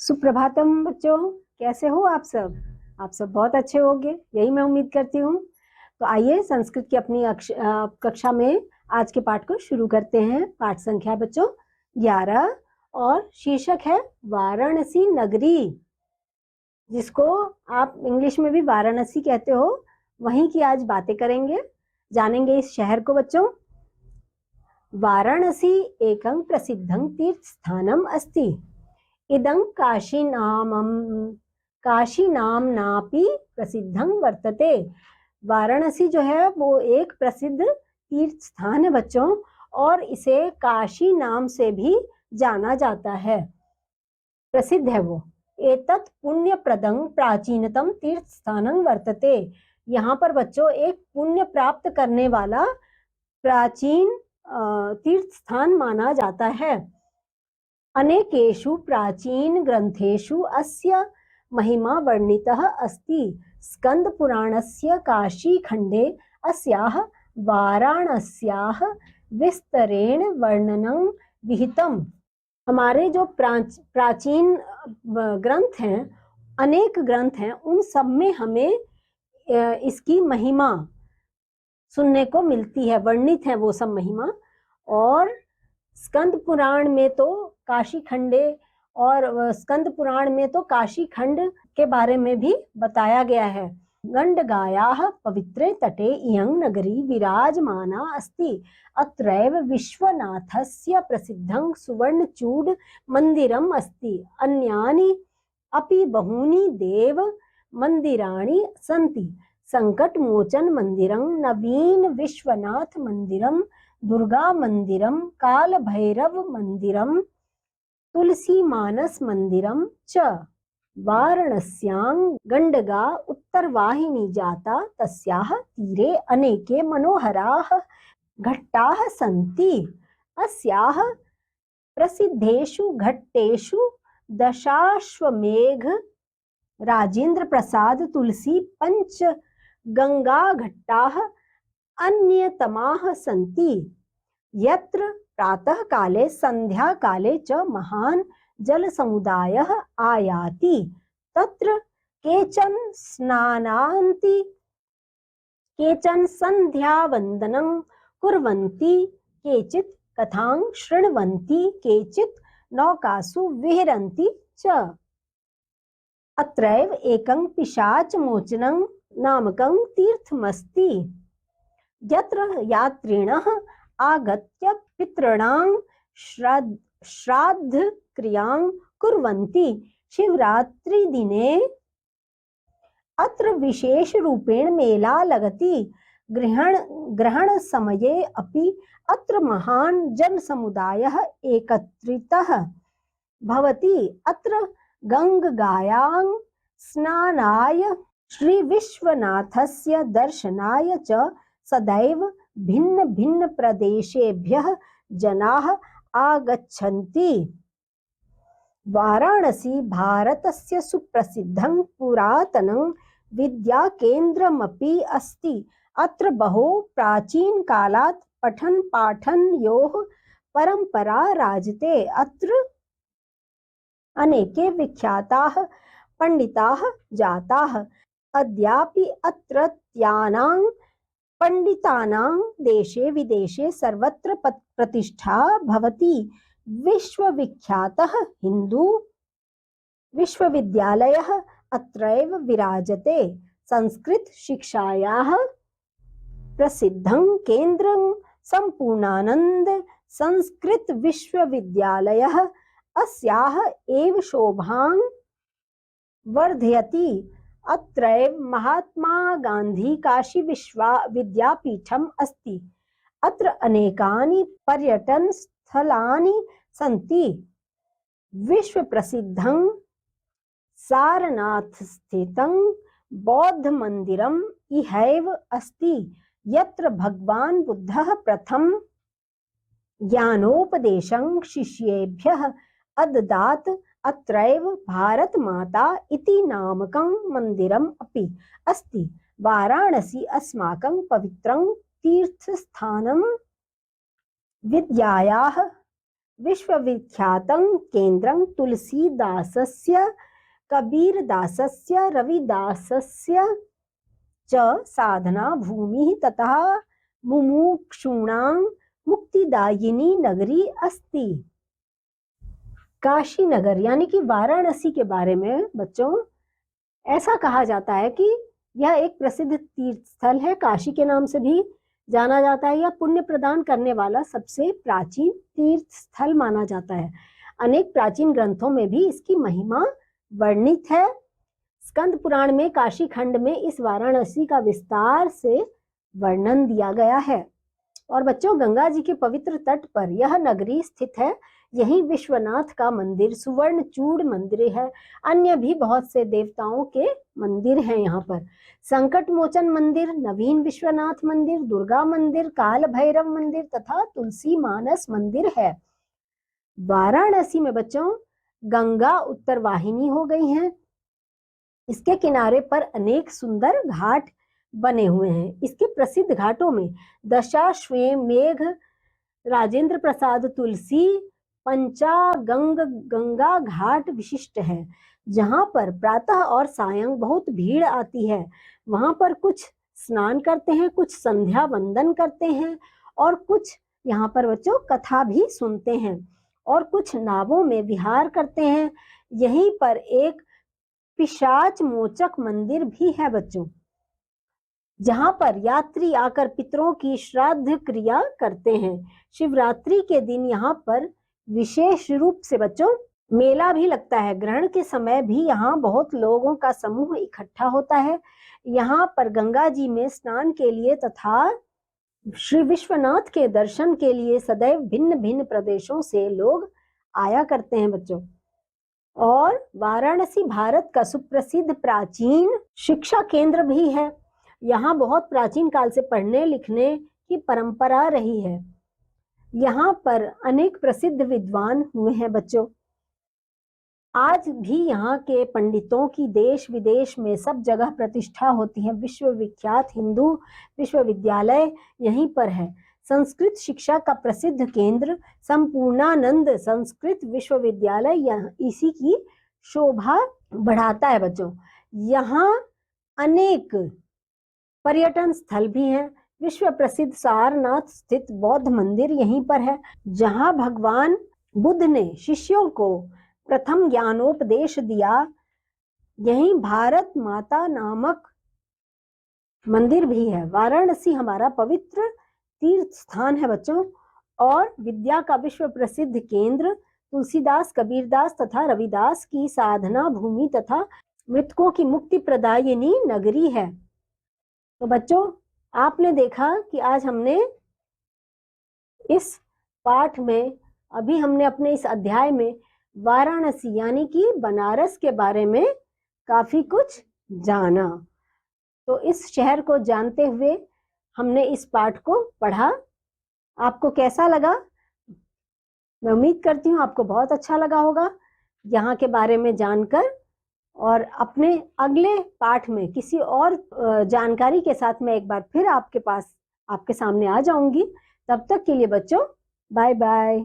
सुप्रभातम बच्चों, कैसे हो आप सब? आप सब बहुत अच्छे होंगे, यही मैं उम्मीद करती हूँ। तो आइए संस्कृत की अपनी कक्षा में आज के पाठ को शुरू करते हैं। पाठ संख्या बच्चों 11 और शीर्षक है वाराणसी नगरी, जिसको आप इंग्लिश में भी वाराणसी कहते हो। वहीं की आज बातें करेंगे, जानेंगे इस शहर को बच्चों। वाराणसी एकं प्रसिद्धं तीर्थस्थानम् अस्ति। इदं काशीनाम्नापि प्रसिद्धं वर्तते। वाराणसी जो है वो एक प्रसिद्ध तीर्थ स्थान है बच्चों, और इसे काशी नाम से भी जाना जाता है, प्रसिद्ध है वो। एतत् पुण्यप्रदं प्राचीनतम तीर्थ स्थानं वर्तते। यहाँ पर बच्चों एक पुण्य प्राप्त करने वाला प्राचीन तीर्थ स्थान माना जाता है। अनेकेषु प्राचीन ग्रंथेषु अस्य महिमा वर्णितः अस्ति। स्कंद पुराणस्य काशीखंडे अस्याः वाराणस्याः विस्तरेण वर्णनं विहितम्। हमारे जो प्राचीन ग्रंथ हैं, अनेक ग्रंथ हैं, उन सब में हमें इसकी महिमा सुनने को मिलती है, वर्णित है वो सब महिमा। और स्कंद पुराण में तो काशी खंडे और स्कंद पुराण में तो काशी खंड के बारे में भी बताया गया है। गंडगायाः पवित्रे तटे इयं नगरी विराजमाना अस्ति। अत्रैव विश्वनाथस्य प्रसिद्धं सुवर्णचूड मंदिरम् अस्ति। अन्यानि अपि बहूनि देव मंदिराणि सन्ति। संकटमोचन मंदिरं, नवीन विश्वनाथ मंदिरं, दुर्गा मंदिरं, काल भैरव मंदिरं, तुलसी मानस मंदिरं च। वाराणस्यां गंडगा उत्तरवाहिनी जाता, तस्याः तीरे अनेके मनोहराः घट्टाः सन्ति। अस्याः प्रसिद्धेषु घट्टेषु दशाश्वमेघ, राजेंद्र प्रसाद, तुलसी, पंच गंगा घट्टाः अन्यतमाः सन्ति। यत्र प्रातः काले संध्या काले च महान् जल समुदायः आयाति। तत्र केचन स्नानान्ति, केचन संध्यावन्दनं कुर्वन्ति, केचित् कथां शृण्वन्ति, केचित् नौकासु विहरन्ति च। अत्रैव एकं पिशाचमोचनं नामकं तीर्थमस्ति, यत्र यात्रिणः आगत्य पितॄणां श्राद्ध क्रियां कुर्वन्ति। शिवरात्रि दिने अत्र विशेष रूपेण मेला लगति। ग्रहण समये अपि अत्र महान् जनसमुदायः एकत्रितः भवति। अत्र गंगायां स्नानाय, श्री विश्वनाथस्य दर्शनाय च सदैव भिन्न भिन्न प्रदेशेभ्यः जनाः आगच्छन्ति। वाराणसी भारतस्य सुप्रसिद्धं पुरातनं विद्याकेन्द्रमपि अस्ति। अत्र बहु प्राचीनकालात् पठन पाठनयोः परंपरा राजते। अत्र अनेके विख्याताः पंडिताः जाताः। अद्यापि अत्रत्यानां पंडितानां देशे विदेशे सर्वत्र प्रतिष्ठा भवति। विश्वविख्यातः हिंदू विश्वविद्यालयः अत्रैव विराजते। संस्कृत शिक्षायाः प्रसिद्धं केन्द्रं संपूर्णानंद संस्कृत विश्वविद्यालयः अस्याः एव शोभां वर्धयति। अत्रैव महात्मा गांधी काशी विद्यापीठम् अस्ति। अत्र अनेकानि पर्यटन स्थलानि सन्ति। विश्व प्रसिद्धं सारनाथ स्थितं बौद्ध मंदिरम् इहैव अस्ति, यत्र भगवान् बुद्धः प्रथम ज्ञानोपदेशं शिष्येभ्यः अददात्। अत्रैव भारत माता इति नामकं मंदिरम् अपि अस्ति। वाराणसी अस्माकं पवित्रं तीर्थस्थानं। विद्यायाः विश्वविख्यातं केन्द्रं तुलसीदासस्य कबीरदासस्य रविदासस्य च साधना भूमिः ततः मुमुक्षूणां मुक्तिदायिनी नगरी अस्ति। काशी नगर यानी कि वाराणसी के बारे में बच्चों ऐसा कहा जाता है कि यह एक प्रसिद्ध तीर्थ स्थल है, काशी के नाम से भी जाना जाता है। यह पुण्य प्रदान करने वाला सबसे प्राचीन तीर्थ स्थल माना जाता है। अनेक प्राचीन ग्रंथों में भी इसकी महिमा वर्णित है। स्कंद पुराण में काशी खंड में इस वाराणसी का विस्तार से वर्णन दिया गया है। और बच्चों, गंगा जी के पवित्र तट पर यह नगरी स्थित है। यही विश्वनाथ का मंदिर, सुवर्णचूड़ मंदिर है। अन्य भी बहुत से देवताओं के मंदिर हैं यहाँ पर। संकट मोचन मंदिर, नवीन विश्वनाथ मंदिर, दुर्गा मंदिर, काल भैरव मंदिर तथा तुलसी मानस मंदिर है। वाराणसी में बच्चों गंगा उत्तर वाहिनी हो गई है। इसके किनारे पर अनेक सुंदर घाट बने हुए हैं। इसके प्रसिद्ध घाटों में दशाश्वमेध, राजेंद्र प्रसाद तुलसी, पंचागंग गंगा घाट विशिष्ट है, जहां पर प्रातः और सायं बहुत भीड़ आती है। वहां पर कुछ स्नान करते हैं, कुछ संध्या वंदन करते हैं और कुछ यहाँ पर बच्चों कथा भी सुनते हैं और कुछ नावों में विहार करते हैं। यहीं पर एक पिशाच मोचक मंदिर भी है बच्चों, जहां पर यात्री आकर पितरों की श्राद्ध क्रिया करते हैं। शिवरात्रि के दिन यहाँ पर विशेष रूप से बच्चों मेला भी लगता है। ग्रहण के समय भी यहाँ बहुत लोगों का समूह इकट्ठा होता है। यहाँ पर गंगा जी में स्नान के लिए तथा श्री विश्वनाथ के दर्शन के लिए सदैव भिन्न भिन्न प्रदेशों से लोग आया करते हैं बच्चों। और वाराणसी भारत का सुप्रसिद्ध प्राचीन शिक्षा केंद्र भी है। यहाँ बहुत प्राचीन काल से पढ़ने लिखने की परंपरा रही है। यहाँ पर अनेक प्रसिद्ध विद्वान हुए हैं बच्चों। आज भी यहाँ के पंडितों की देश विदेश में सब जगह प्रतिष्ठा होती है। विश्वविख्यात हिंदू विश्वविद्यालय यहीं पर है। संस्कृत शिक्षा का प्रसिद्ध केंद्र संपूर्णानंद संस्कृत विश्वविद्यालय इसी की शोभा बढ़ाता है बच्चों। यहाँ अनेक पर्यटन स्थल भी हैं। विश्व प्रसिद्ध सारनाथ स्थित बौद्ध मंदिर यहीं पर है, जहां भगवान बुद्ध ने शिष्यों को प्रथम ज्ञानोपदेश दिया। यहीं भारत माता नामक मंदिर भी है। वाराणसी हमारा पवित्र तीर्थ स्थान है बच्चों और विद्या का विश्व प्रसिद्ध केंद्र, तुलसीदास, कबीरदास तथा रविदास की साधना भूमि तथा मृतकों की मुक्ति प्रदायिनी नगरी है। तो बच्चों, आपने देखा कि आज हमने इस पाठ में, अभी हमने अपने इस अध्याय में वाराणसी यानी कि बनारस के बारे में काफी कुछ जाना। तो इस शहर को जानते हुए हमने इस पाठ को पढ़ा। आपको कैसा लगा? मैं उम्मीद करती हूँ आपको बहुत अच्छा लगा होगा यहाँ के बारे में जानकर। और अपने अगले पाठ में किसी और जानकारी के साथ मैं एक बार फिर आपके सामने आ जाऊंगी। तब तक के लिए बच्चों बाय बाय।